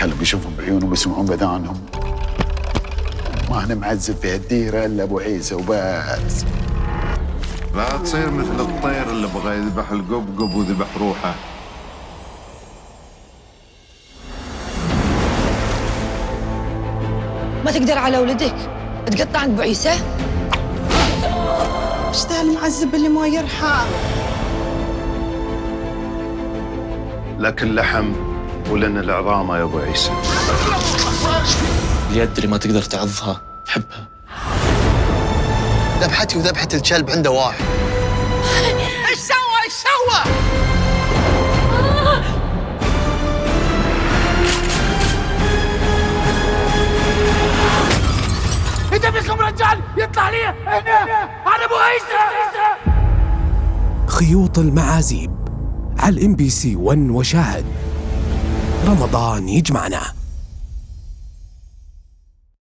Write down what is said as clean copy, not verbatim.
خلهم يشوفون بعيونهم ويسمعون بأذانهم. ما أنا معذب في هالديرة إلا أبو عيسى وبس. لا تصير مثل الطير اللي بغى يذبح القبقب وذبح روحه. ما تقدر على ولدك تقطع عند ابو عيسى؟ ايش ذا المعذب اللي ما يرحم؟ لكن لحم ولنا العظام يا ابو عيسى. اليد اللي ما تقدر تعضها حبها. ذبحتي وذبحة الكلب عنده واحد. ايش سوى؟ انت فيكم رجال يطلع لي هنا انا ابو عيسى. خيوط المعازيب على الMBC 1 وشاهد. رمضان يجمعنا.